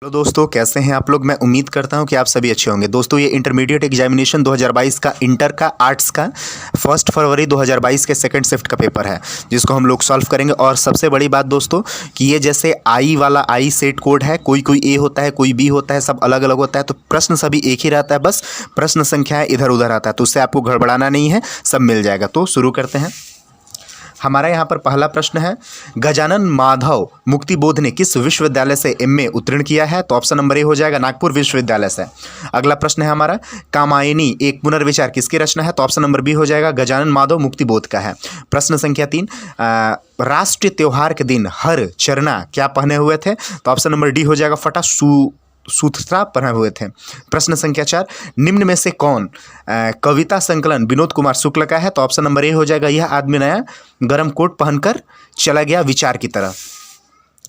Hello दोस्तों, कैसे हैं आप लोग। मैं उम्मीद करता हूं कि आप सभी अच्छे होंगे। दोस्तों, ये इंटरमीडिएट एग्जामिनेशन 2022 का इंटर का आर्ट्स का 1 फरवरी 2022 के सेकंड शिफ्ट का पेपर है, जिसको हम लोग सॉल्व करेंगे। और सबसे बड़ी बात दोस्तों कि ये जैसे आई वाला आई सेट कोड है, कोई कोई ए होता है, कोई बी होता है, सब अलग अलग होता है, तो प्रश्न सभी एक ही रहता है, बस प्रश्न संख्या इधर उधर आता है, तो उससे आपको गड़बड़ाना नहीं है, सब मिल जाएगा। तो शुरू करते हैं। हमारा यहाँ पर पहला प्रश्न है, गजानन माधव मुक्तिबोध ने किस विश्वविद्यालय से एमए उत्तीर्ण किया है? तो ऑप्शन नंबर ए हो जाएगा नागपुर विश्वविद्यालय से। अगला प्रश्न है हमारा, कामायनी एक पुनर्विचार किसकी रचना है? तो ऑप्शन नंबर बी हो जाएगा गजानन माधव मुक्तिबोध का है। प्रश्न संख्या 3, राष्ट्रीय त्योहार के दिन हर चरना क्या पहने हुए थे? तो ऑप्शन नंबर डी हो जाएगा फटा सूथरा पहने हुए थे। प्रश्न संख्या 4, निम्न में से कौन कविता संकलन विनोद कुमार शुक्ल का है? तो ऑप्शन नंबर ए हो जाएगा, यह आदमी नया गरम कोट पहनकर चला गया विचार की तरफ।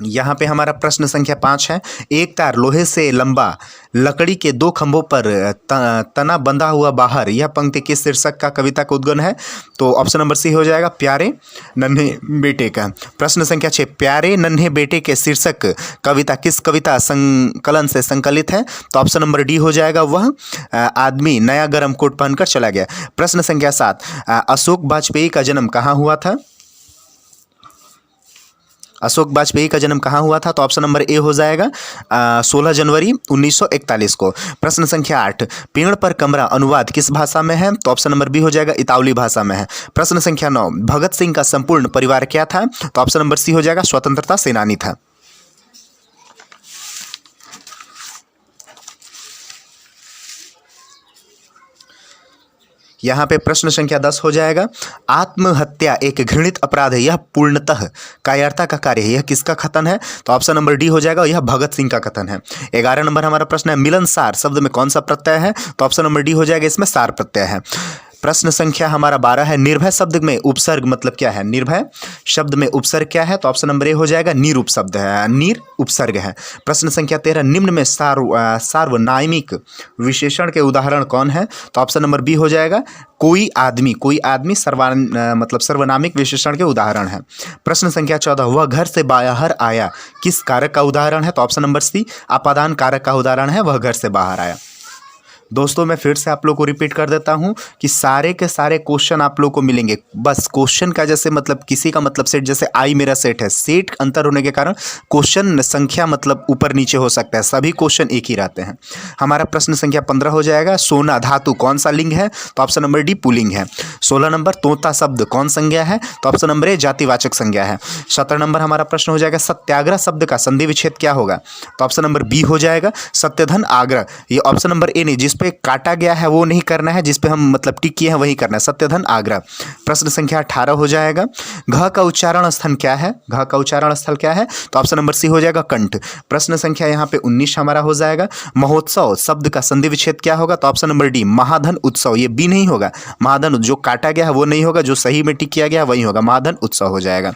यहाँ पे हमारा प्रश्न संख्या 5 है, एक तार लोहे से लंबा लकड़ी के दो खंभों पर तना बंधा हुआ बाहर, यह पंक्ति किस शीर्षक का कविता का उद्गम है? तो ऑप्शन नंबर सी हो जाएगा प्यारे नन्हे बेटे का। प्रश्न संख्या 6, प्यारे नन्हे बेटे के शीर्षक कविता किस कविता संकलन से संकलित है? तो ऑप्शन नंबर डी हो जाएगा, वह आदमी नया गर्म कोट पहनकर चला गया। प्रश्न संख्या 7, अशोक वाजपेयी का जन्म कहाँ हुआ था? अशोक वाजपेयी का जन्म कहाँ हुआ था? तो ऑप्शन नंबर ए हो जाएगा 16 जनवरी 1941 को। प्रश्न संख्या 8, पेड़ पर कमरा अनुवाद किस भाषा में है? तो ऑप्शन नंबर बी हो जाएगा इतावली भाषा में है। प्रश्न संख्या 9, भगत सिंह का संपूर्ण परिवार क्या था? तो ऑप्शन नंबर सी हो जाएगा स्वतंत्रता सेनानी था। यहाँ पे प्रश्न संख्या 10 हो जाएगा, आत्महत्या एक घृणित अपराध है, यह पूर्णतः कायरता का कार्य है, यह किसका कथन है? तो ऑप्शन नंबर डी हो जाएगा, यह भगत सिंह का कथन है। 11 नंबर हमारा प्रश्न है, मिलनसार शब्द में कौन सा प्रत्यय है? तो ऑप्शन नंबर डी हो जाएगा, इसमें सार प्रत्यय है। प्रश्न संख्या हमारा 12 है, निर्भय शब्द में उपसर्ग मतलब क्या है? निर्भय शब्द में उपसर्ग क्या है? तो ऑप्शन नंबर ए हो जाएगा नीर उपशब्द है, नीर उपसर्ग है। प्रश्न संख्या 13, निम्न में सार्वनामिक विशेषण के उदाहरण कौन है? तो ऑप्शन नंबर बी हो जाएगा कोई आदमी मतलब सर्वनामिक विशेषण के उदाहरण है। प्रश्न संख्या 14, वह घर से बाहर आया किस कारक का उदाहरण है? तो ऑप्शन नंबर सी अपादान कारक का उदाहरण है, वह घर से बाहर आया। दोस्तों, मैं फिर से आप लोग को रिपीट कर देता हूं कि सारे के सारे क्वेश्चन आप लोग को मिलेंगे। बस क्वेश्चन का जैसे मतलब किसी का मतलब सेट, जैसे आई मेरा सेट है, सेट अंतर होने के कारण क्वेश्चन संख्या मतलब ऊपर नीचे हो सकता है, सभी क्वेश्चन एक ही रहते हैं। हमारा प्रश्न संख्या 15 हो जाएगा, सोना धातु कौन सा लिंग है? तो ऑप्शन नंबर डी पुल्लिंग है। 16 नंबर, तोता शब्द कौन संज्ञा है? तो ऑप्शन नंबर ए जातिवाचक संज्ञा है। 17 नंबर हमारा प्रश्न हो जाएगा, सत्याग्रह शब्द का संधि विच्छेद क्या होगा? तो ऑप्शन नंबर बी हो जाएगा सत्यधन आग्रह। ये ऑप्शन नंबर ए नहीं, जिस पे काटा गया है वो नहीं करना है, जिस पे हम मतलब टिक किए हैं वही करना है, सत्यधन आग्रह। प्रश्न संख्या 18 हो जाएगा, घ का उच्चारण स्थल क्या है? घ का उच्चारण स्थल क्या है? तो ऑप्शन नंबर सी हो जाएगा कंठ। प्रश्न संख्या यहाँ पे 19 हमारा हो जाएगा, महोत्सव शब्द का संधि विच्छेद क्या होगा? तो ऑप्शन नंबर डी महाधन उत्सव। ये बी नहीं होगा, महाधन जो काटा गया है वो नहीं होगा, जो सही में टिक किया गया वही होगा, महाधन उत्सव हो जाएगा।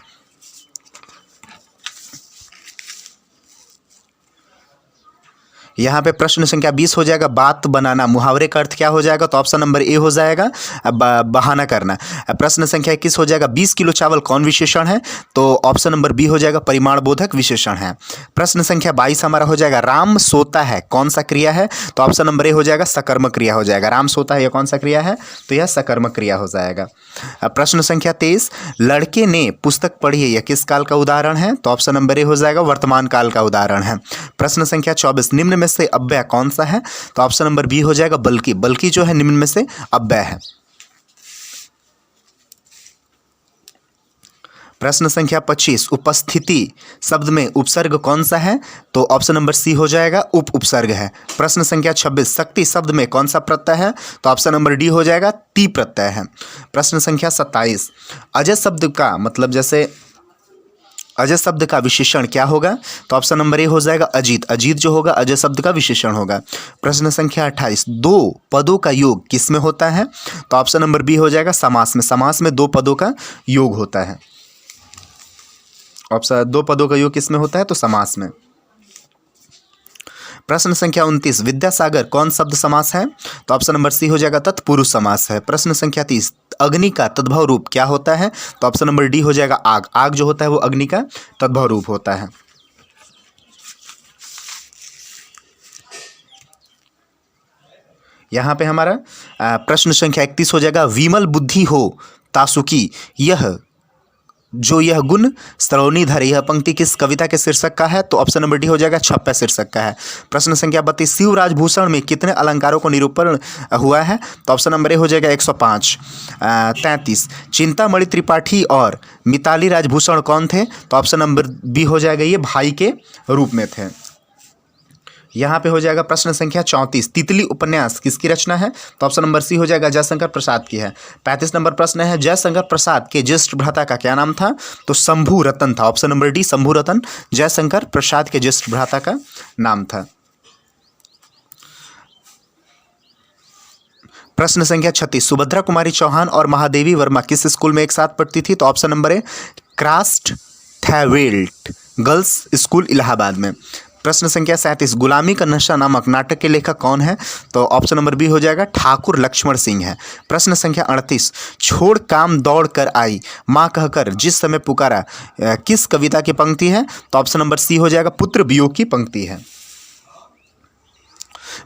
यहाँ पे प्रश्न संख्या 20 हो जाएगा, बात बनाना मुहावरे का अर्थ क्या हो जाएगा? तो ऑप्शन नंबर ए हो जाएगा बहाना करना। प्रश्न संख्या 21 हो जाएगा, 20 किलो चावल कौन विशेषण है? तो ऑप्शन नंबर बी हो जाएगा परिमाण बोधक विशेषण है। प्रश्न संख्या 22 हमारा हो जाएगा, राम सोता है कौन सा क्रिया है? तो ऑप्शन नंबर ए हो जाएगा सकर्मक क्रिया हो जाएगा। राम सोता है यह कौन सा क्रिया है? तो यह सकर्मक क्रिया हो जाएगा। प्रश्न संख्या 23, लड़के ने पुस्तक पढ़ी है, यह किस काल का उदाहरण है? तो ऑप्शन नंबर ए हो जाएगा वर्तमान काल का उदाहरण है। प्रश्न संख्या 24, निम्न में से अव्यय कौन सा है? तो ऑप्शन नंबर बी हो जाएगा बल्कि। बल्कि जो है निम्न में से अव्यय है। प्रश्न संख्या 25, उपस्थिति शब्द में उपसर्ग कौन सा है? तो ऑप्शन नंबर सी हो जाएगा उप उपसर्ग है। प्रश्न संख्या 26, शक्ति शब्द में कौन सा प्रत्यय है? तो ऑप्शन नंबर डी हो जाएगा ती प्रत्यय है। प्रश्न संख्या 27, अजय शब्द का मतलब जैसे अजय शब्द का विशेषण क्या होगा? तो ऑप्शन नंबर ए हो जाएगा अजीत। अजीत जो होगा अजय शब्द का विशेषण होगा। प्रश्न संख्या 28, दो पदों का योग किस में होता है? तो ऑप्शन नंबर बी हो जाएगा समास में। समास में दो पदों का योग होता है। ऑप्शन दो पदों का योग किस में होता है? तो समास में। प्रश्न संख्या 29, विद्यासागर कौन शब्द समास है? तो ऑप्शन नंबर सी हो जाएगा तत्पुरुष समास है। प्रश्न संख्या 30, अग्नि का तद्भव रूप क्या होता है? तो ऑप्शन नंबर डी हो जाएगा आग। आग जो होता है वो अग्नि का तद्भव रूप होता है। यहाँ पे हमारा प्रश्न संख्या 31 हो जाएगा। विमल बुद्धि हो तासुकी, यह गुण सरोनीधर, यह पंक्ति किस कविता के शीर्षक का है? तो ऑप्शन नंबर डी हो जाएगा छप्पा शीर्षक का है। प्रश्न संख्या 32, शिवराज भूषण में कितने अलंकारों को निरूपण हुआ है? तो ऑप्शन नंबर ए हो जाएगा 105। 33, चिंतामणि त्रिपाठी और मिताली राजभूषण कौन थे? तो ऑप्शन नंबर बी हो जाएगा ये भाई के रूप में थे। यहाँ पे हो जाएगा प्रश्न संख्या 34, तितली उपन्यास किसकी रचना है? तो ऑप्शन नंबर सी हो जाएगा जयशंकर प्रसाद की है। 35 नंबर प्रश्न है, जयशंकर प्रसाद के ज्येष्ठ भ्राता का क्या नाम था? तो शंभू रतन था। ऑप्शन नंबर डी शंभू रतन जयशंकर प्रसाद के ज्येष्ठ भ्राता का नाम था। प्रश्न संख्या 36, सुभद्रा कुमारी चौहान और महादेवी वर्मा किस स्कूल में एक साथ पढ़ती थी? तो option number A Crosthwaite girls school Allahabad में। प्रश्न संख्या 37, गुलामी का नशा नामक नाटक के लेखक कौन है? तो ऑप्शन नंबर बी हो जाएगा ठाकुर लक्ष्मण सिंह है। प्रश्न संख्या 38, छोड़ काम दौड़ कर आई माँ कहकर जिस समय पुकारा किस कविता की पंक्ति है? तो ऑप्शन नंबर सी हो जाएगा पुत्र वियोग की पंक्ति है।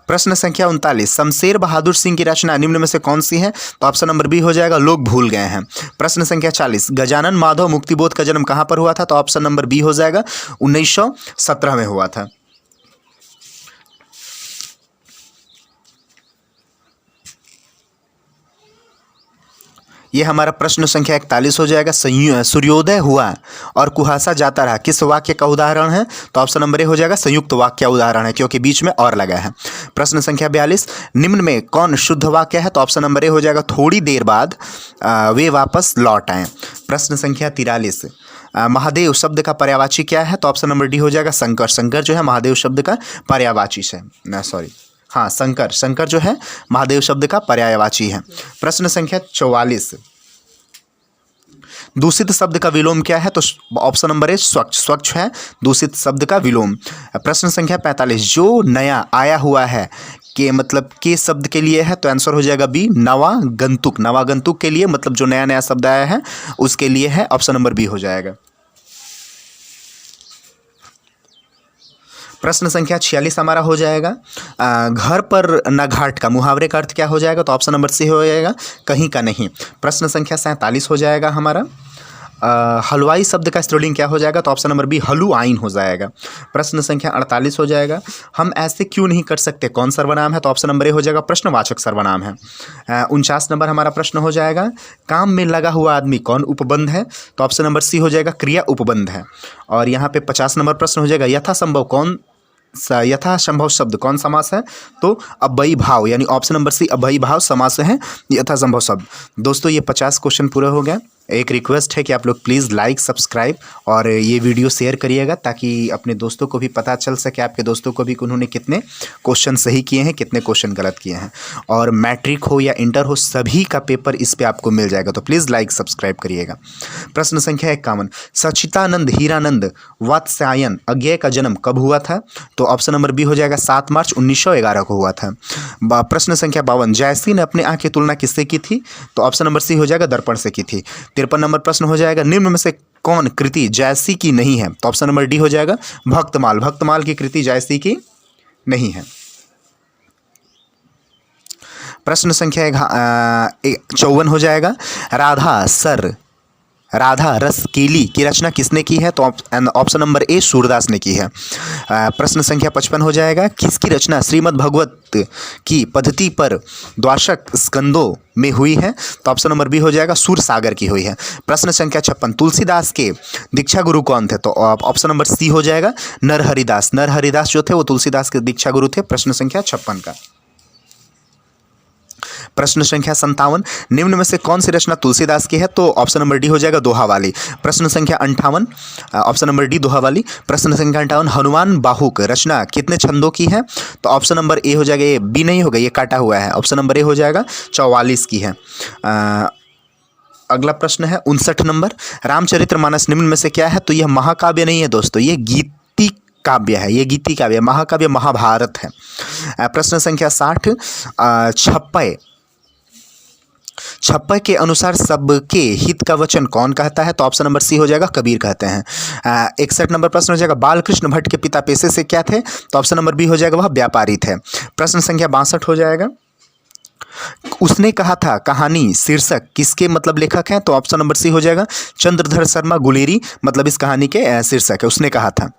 प्रश्न संख्या 39, शमशेर बहादुर सिंह की रचना निम्न में से कौन सी है? तो ऑप्शन नंबर बी हो जाएगा लोग भूल गए हैं। प्रश्न संख्या 40, गजानन माधव मुक्तिबोध का जन्म कहाँ पर हुआ था? तो ऑप्शन नंबर बी हो जाएगा 1917 में हुआ था। ये हमारा प्रश्न संख्या 41 हो जाएगा। सूर्योदय हुआ और कुहासा जाता रहा किस वाक्य का उदाहरण है? तो ऑप्शन नंबर ए हो जाएगा संयुक्त वाक्य उदाहरण है, क्योंकि बीच में और लगा है। प्रश्न संख्या 42, निम्न में कौन शुद्ध वाक्य है? तो ऑप्शन नंबर ए हो जाएगा थोड़ी देर बाद वे वापस लौट आए। प्रश्न संख्या 43, महादेव शब्द का पर्यायवाची क्या है? तो ऑप्शन नंबर डी हो जाएगा शंकर। शंकर जो है महादेव शब्द का पर्यायवाची है, हाँ शंकर जो है महादेव शब्द का पर्यायवाची है। प्रश्न संख्या 44, दूषित शब्द का विलोम क्या है? तो ऑप्शन नंबर ए स्वच्छ है दूषित शब्द का विलोम। प्रश्न संख्या 45, जो नया आया हुआ है के मतलब के शब्द के लिए है? तो आंसर हो जाएगा बी नवागंतुक। नवागंतुक के लिए मतलब जो नया नया शब्द आया है उसके लिए है, ऑप्शन नंबर बी हो जाएगा। प्रश्न संख्या 46 हमारा हो जाएगा, घर पर न घाट का मुहावरे का अर्थ क्या हो जाएगा? तो ऑप्शन नंबर सी हो जाएगा कहीं का नहीं। प्रश्न संख्या 47 हो जाएगा हमारा, हलवाई शब्द का स्त्रीलिंग क्या हो जाएगा? तो ऑप्शन नंबर बी हलुआइन हो जाएगा। प्रश्न संख्या 48 हो जाएगा, हम ऐसे क्यों नहीं कर सकते कौन सर्वनाम है? तो ऑप्शन नंबर ए हो जाएगा प्रश्नवाचक सर्वनाम है। 49 नंबर हमारा प्रश्न हो जाएगा, काम में लगा हुआ आदमी कौन उपबंध है? तो ऑप्शन नंबर सी हो जाएगा क्रिया उपबंध है। और यहाँ पे 50 नंबर प्रश्न हो जाएगा, यथासंभव शब्द कौन समास है? तो अव्ययी भाव, यानी ऑप्शन नंबर सी अव्ययी भाव समास है यथासंभव शब्द। दोस्तों ये 50 क्वेश्चन पूरा हो गया। एक रिक्वेस्ट है कि आप लोग प्लीज़ लाइक सब्सक्राइब और ये वीडियो शेयर करिएगा, ताकि अपने दोस्तों को भी पता चल सके, आपके दोस्तों को भी कि उन्होंने कितने क्वेश्चन सही किए हैं, कितने क्वेश्चन गलत किए हैं। और मैट्रिक हो या इंटर हो, सभी का पेपर इस पे आपको मिल जाएगा, तो प्लीज़ लाइक सब्सक्राइब करिएगा। प्रश्न संख्या 51, सच्चिदानंद हीरानंद वात्स्यायन अज्ञेय का जन्म कब हुआ था? तो ऑप्शन नंबर बी हो जाएगा 7 मार्च 1911 को हुआ था। प्रश्न संख्या 52, जायसी ने अपने आँख की तुलना किससे की थी? तो ऑप्शन नंबर सी हो जाएगा दर्पण से की थी। 53 नंबर प्रश्न हो जाएगा, निम्न में से कौन कृति जायसी की नहीं है? तो ऑप्शन नंबर डी हो जाएगा भक्तमाल। भक्तमाल की कृति जायसी की नहीं है। प्रश्न संख्या 54 हो जाएगा, राधा रस केली की रचना किसने की है? तो ऑप्शन नंबर ए सूरदास ने की है। प्रश्न संख्या 55 हो जाएगा, किसकी रचना श्रीमद् भागवत की पद्धति पर द्वादश स्कंदों में हुई है? तो ऑप्शन नंबर बी हो जाएगा सूरसागर की हुई है। प्रश्न संख्या 56, तुलसीदास के दीक्षा गुरु कौन थे? तो ऑप्शन नंबर सी हो जाएगा नरहरिदास। नरहरिदास जो थे वो तुलसीदास के दीक्षा गुरु थे। प्रश्न संख्या 56 का। प्रश्न संख्या 57, निम्न में से कौन सी रचना तुलसीदास की है? तो ऑप्शन नंबर डी हो जाएगा दोहा वाली। प्रश्न संख्या 58, ऑप्शन नंबर डी दोहा वाली। प्रश्न संख्या 58, हनुमान बाहुक रचना कितने छंदों की है? तो ऑप्शन नंबर ए हो जाएगा, ये बी नहीं होगा, ये काटा हुआ है। ऑप्शन नंबर ए हो जाएगा 44 की है। अगला प्रश्न है 59 नंबर, रामचरितमानस निम्न में से क्या है? तो यह महाकाव्य नहीं है दोस्तों, ये गीति काव्य है, ये गीति काव्य। महाकाव्य महाभारत है। प्रश्न संख्या 60, छप्पय के अनुसार सबके हित का वचन कौन कहता है? तो ऑप्शन नंबर सी हो जाएगा कबीर कहते हैं। 61 नंबर प्रश्न हो जाएगा, बालकृष्ण भट्ट के पिता पेशे से क्या थे? तो ऑप्शन नंबर बी हो जाएगा वह व्यापारी थे। प्रश्न संख्या 62 हो जाएगा, उसने कहा था कहानी शीर्षक किसके मतलब लेखक हैं? तो ऑप्शन नंबर सी हो जाएगा चंद्रधर शर्मा गुलेरी, मतलब इस कहानी के शीर्षक है, उसने कहा था।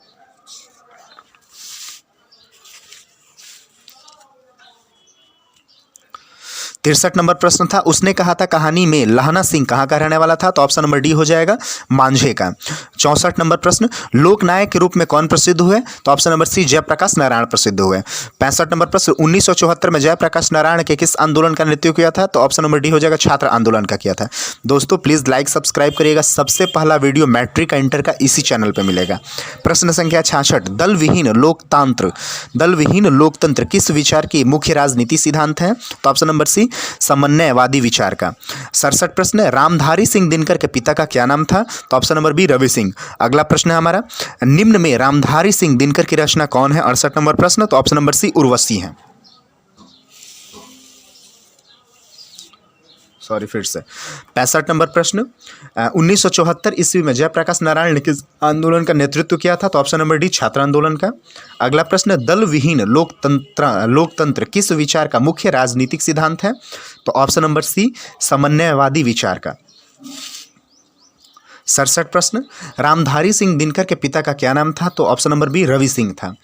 63 नंबर प्रश्न था, उसने कहा था कहानी में लहना सिंह कहाँ का रहने वाला था? तो ऑप्शन नंबर डी हो जाएगा मांझे का। 64 नंबर प्रश्न, लोकनायक के रूप में कौन प्रसिद्ध हुए? तो option number C Jayaprakash Narayan प्रसिद्ध हुए। 65 नंबर प्रश्न, 1974 में जयप्रकाश नारायण के किस आंदोलन का नेतृत्व किया था? तो ऑप्शन नंबर डी हो जाएगा छात्र आंदोलन का किया था। दोस्तों प्लीज़ लाइक सब्सक्राइब करिएगा, सबसे पहला वीडियो मैट्रिक का इंटर का इसी चैनल पर मिलेगा। प्रश्न संख्या 66, दल विहीन लोकतंत्र किस विचार की मुख्य राजनीति सिद्धांत है? तो ऑप्शन नंबर सी समन्वयवादी विचार का। 67 प्रश्न, रामधारी सिंह दिनकर के पिता का क्या नाम था? तो option number B Ravi Singh. अगला प्रश्न है हमारा, निम्न में रामधारी सिंह दिनकर की रचना कौन है? 68 नंबर प्रश्न, तो ऑप्शन नंबर सी उर्वशी है। सॉरी फिर से 65 नंबर प्रश्न, 1974 ईस्वी में जयप्रकाश नारायण ने किस आंदोलन का नेतृत्व किया था? तो ऑप्शन नंबर डी छात्र आंदोलन का। अगला प्रश्न, दल विहीन लोकतंत्र किस विचार का मुख्य राजनीतिक सिद्धांत है? तो ऑप्शन नंबर सी समन्वयवादी विचार का। 67 प्रश्न, रामधारी सिंह दिनकर के पिता का क्या नाम था? तो option number B Ravi Singh था।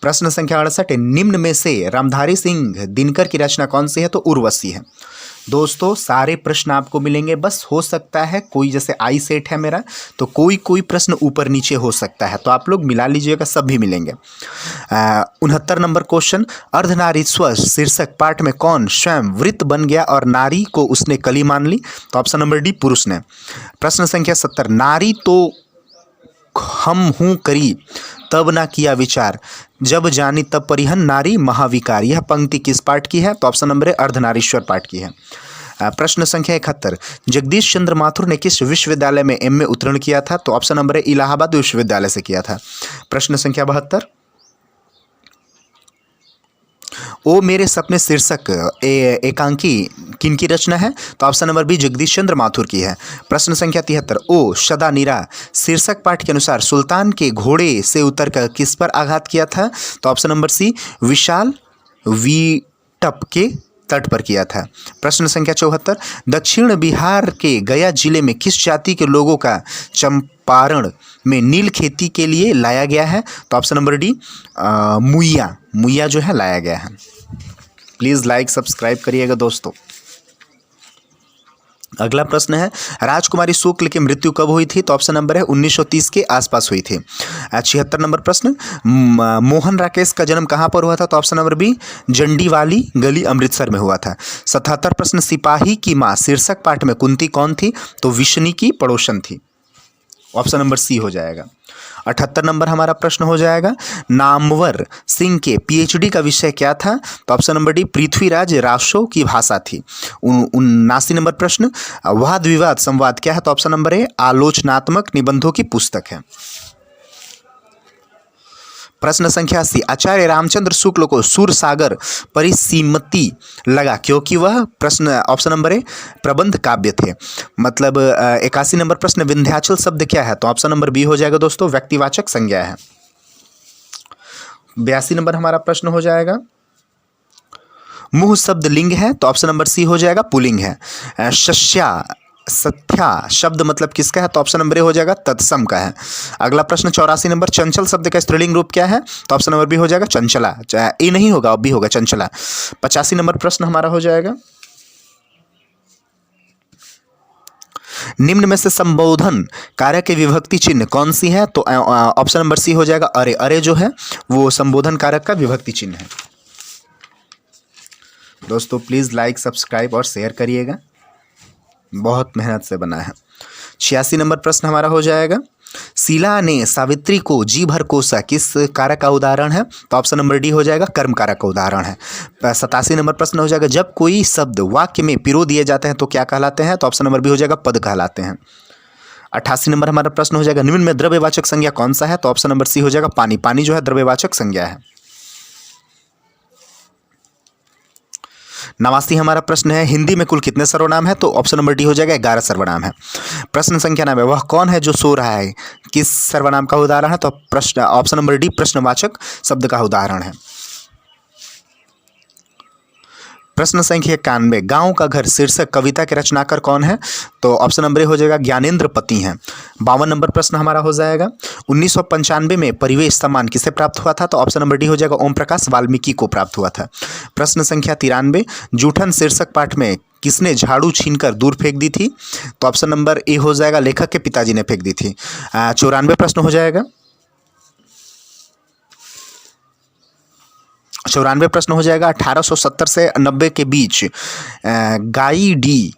प्रश्न संख्या 68, निम्न में से रामधारी सिंह दिनकर की रचना कौन सी है? तो उर्वशी है। दोस्तों सारे प्रश्न आपको मिलेंगे, बस हो सकता है कोई, जैसे आई सेट है मेरा, तो कोई प्रश्न ऊपर नीचे हो सकता है, तो आप लोग मिला लीजिएगा, सब भी मिलेंगे। 69 नंबर क्वेश्चन, अर्धनारीश्वर शीर्षक पाठ में कौन स्वयं वृत्त बन गया और नारी को उसने कली मान ली? तो ऑप्शन नंबर डी पुरुष ने। प्रश्न संख्या 70, नारी तो हम हूँ करी तब ना किया विचार, जब जानी तब परिहन नारी महाविकार, यह पंक्ति किस पाठ की है? तो ऑप्शन नंबर ए अर्धनारीश्वर पाठ की है। प्रश्न संख्या 71, जगदीश चंद्र माथुर ने किस विश्वविद्यालय में एमए उत्तीर्ण किया था? तो ऑप्शन नंबर ए इलाहाबाद विश्वविद्यालय से किया था। प्रश्न संख्या 72, ओ मेरे सपने शीर्षक एकांकी किनकी रचना है? तो ऑप्शन नंबर बी जगदीश चंद्र माथुर की है। प्रश्न संख्या 73, ओ सदा नीरा शीर्षक पाठ के अनुसार सुल्तान के घोड़े से उतरकर किस पर आघात किया था? तो ऑप्शन नंबर सी विशाल वीटप के तट पर किया था। प्रश्न संख्या 74, दक्षिण बिहार के गया जिले में किस जाति के लोगों का चंपारण में नील खेती के लिए लाया गया है? तो ऑप्शन नंबर डी मुइया जो है लाया गया है। प्लीज़ लाइक सब्सक्राइब करिएगा दोस्तों। अगला प्रश्न है, राजकुमारी शुक्ल की मृत्यु कब हुई थी? तो ऑप्शन नंबर है 1930 के आसपास हुई थी। 76 नंबर प्रश्न, मोहन राकेश का जन्म कहाँ पर हुआ था? तो ऑप्शन नंबर बी जंडीवाली गली अमृतसर में हुआ था। 77 प्रश्न, सिपाही की माँ शीर्षक पाठ में कुंती कौन थी? तो विष्णु की पड़ोसन थी। ऑप्शन नंबर सी हो जाएगा। 78 नंबर हमारा प्रश्न हो जाएगा, नामवर सिंह के पीएचडी का विषय क्या था? तो option number D Prithviraj Raso की भाषा थी। 79 नंबर प्रश्न, वाद विवाद संवाद क्या है? तो ऑप्शन नंबर ए आलोचनात्मक निबंधों की पुस्तक है। प्रश्न संख्या 80, आचार्य रामचंद्र शुक्ल को सूरसागर परिसीमति लगा क्योंकि वह प्रश्न ऑप्शन नंबर ए प्रबंध काव्य थे। मतलब 81 नंबर प्रश्न, विंध्याचल शब्द क्या है? तो ऑप्शन नंबर बी हो जाएगा दोस्तों व्यक्तिवाचक संज्ञा है। 82 नंबर हमारा प्रश्न हो जाएगा, मुह शब्द लिंग है? तो ऑप्शन नंबर सी हो जाएगा पुलिंग है। सत्या शब्द मतलब किसका है? तो ऑप्शन नंबर ए हो जाएगा तत्सम का है। अगला प्रश्न 84 नंबर, चंचल शब्द का स्त्रीलिंग रूप क्या है? तो ऑप्शन नंबर बी हो जाएगा चंचला, ए नहीं होगा अब भी होगा चंचला। 85 नंबर प्रश्न हमारा हो जाएगा, निम्न में से संबोधन कारक के विभक्ति चिन्ह कौन सी है? तो ऑप्शन नंबर सी हो जाएगा अरे। अरे जो है वो संबोधन कारक का विभक्ति चिन्ह है। दोस्तों प्लीज लाइक सब्सक्राइब और शेयर करिएगा, बहुत मेहनत से बना है। 86 नंबर प्रश्न हमारा हो जाएगा, शीला ने सावित्री को जी भर कोसा किस कारक का उदाहरण है? तो ऑप्शन नंबर डी हो जाएगा कर्म कारक का उदाहरण है। 87 नंबर प्रश्न हो जाएगा, जब कोई शब्द वाक्य में पिरो दिए जाते हैं तो क्या कहलाते हैं? तो ऑप्शन नंबर बी हो जाएगा पद कहलाते हैं। 88 नंबर हमारा प्रश्न हो जाएगा, निम्न में द्रव्यवाचक संज्ञा कौन सा है? तो ऑप्शन नंबर सी हो जाएगा पानी। पानी जो है द्रव्यवाचक संज्ञा है। 89 हमारा प्रश्न है, हिंदी में कुल कितने सर्वनाम है? तो ऑप्शन नंबर डी हो जाएगा 11 सर्वनाम है। प्रश्न संख्या 9, वह कौन है जो सो रहा है किस सर्वनाम का उदाहरण है? तो प्रश्न ऑप्शन नंबर डी प्रश्नवाचक शब्द का उदाहरण है। प्रश्न संख्या 91, गांव का घर शीर्षक कविता के रचनाकार कौन है? तो ऑप्शन नंबर ए हो जाएगा ज्ञानेंद्र पति हैं। 52 नंबर प्रश्न हमारा हो जाएगा 1995 में परिवेश सम्मान किसे प्राप्त हुआ था? तो ऑप्शन नंबर डी हो जाएगा ओम प्रकाश वाल्मीकि को प्राप्त हुआ था। प्रश्न संख्या 93, जूठन शीर्षक पाठ में किसने झाड़ू छीनकर दूर फेंक दी थी? तो ऑप्शन नंबर ए हो जाएगा लेखक के पिताजी ने फेंक दी थी। 94 प्रश्न हो जाएगा 1870 से 90 के बीच गाई डी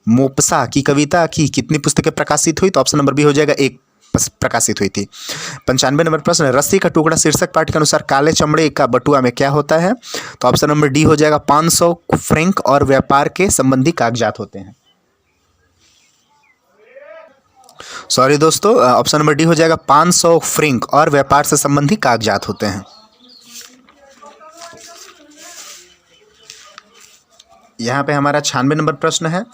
मोपसा की कविता की कितनी पुस्तकें प्रकाशित हुई? तो ऑप्शन नंबर बी हो जाएगा एक प्रकाशित हुई थी। 95 नंबर प्रश्न, रस्सी का टुकड़ा शीर्षक पाठ के अनुसार काले चमड़े का बटुआ में क्या होता है? तो ऑप्शन नंबर डी हो जाएगा 500 फ्रैंक और व्यापार के संबंधी कागजात होते हैं। सॉरी दोस्तों, ऑप्शन नंबर डी हो जाएगा 500 फ्रैंक और व्यापार से संबंधी कागजात होते हैं। यहाँ पे हमारा 96 नंबर प्रश्न है,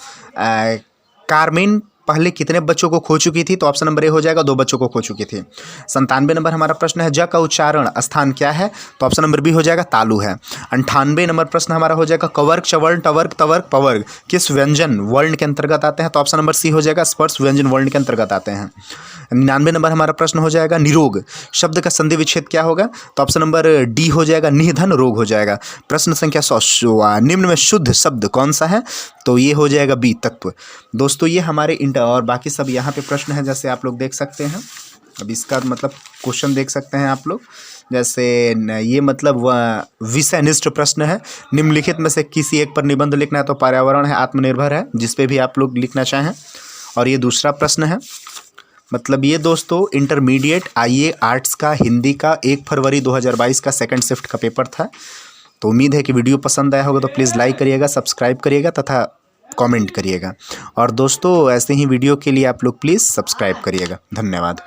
कारमेन पहले कितने बच्चों को खो चुकी थी? तो ऑप्शन नंबर ए हो जाएगा 2 बच्चों को खो चुकी थी। 97 नंबर हमारा प्रश्न है, ज का उच्चारण स्थान क्या है? तो ऑप्शन नंबर बी हो जाएगा तालु है। 98 नंबर प्रश्न हमारा हो जाएगा कवर्ग चवर्ग टवर्ग तवर्ग पवर्ग किस व्यंजन वर्ण के अंतर्गत आते हैं? तो ऑप्शन नंबर सी हो जाएगा स्पर्श व्यंजन वर्ण के अंतर्गत आते हैं। 99 नंबर हमारा प्रश्न हो जाएगा निरोग शब्द का संधि विच्छेद क्या होगा? तो ऑप्शन नंबर डी हो जाएगा निधन रोग हो जाएगा। प्रश्न संख्या 100, निम्न में शुद्ध शब्द कौन सा है? तो ये हो जाएगा बी तत्व। दोस्तों ये हमारे और बाकी सब यहाँ पे प्रश्न है, जैसे आप लोग देख सकते हैं। अब इसका मतलब क्वेश्चन देख सकते हैं आप लोग, जैसे ये मतलब विषयनिष्ठ प्रश्न है। निम्नलिखित में से किसी एक पर निबंध लिखना है, तो पर्यावरण है, आत्मनिर्भर है, जिस पे भी आप लोग लिखना चाहें। और ये दूसरा प्रश्न है, मतलब ये दोस्तों इंटरमीडिएट आईए आर्ट्स का हिंदी का 1 फरवरी 2022 का सेकंड शिफ्ट का पेपर था। तो उम्मीद है कि वीडियो पसंद आया होगा, तो प्लीज़ लाइक करिएगा, सब्सक्राइब करिएगा तथा कमेंट करिएगा। और दोस्तों ऐसे ही वीडियो के लिए आप लोग प्लीज़ सब्सक्राइब करिएगा। धन्यवाद।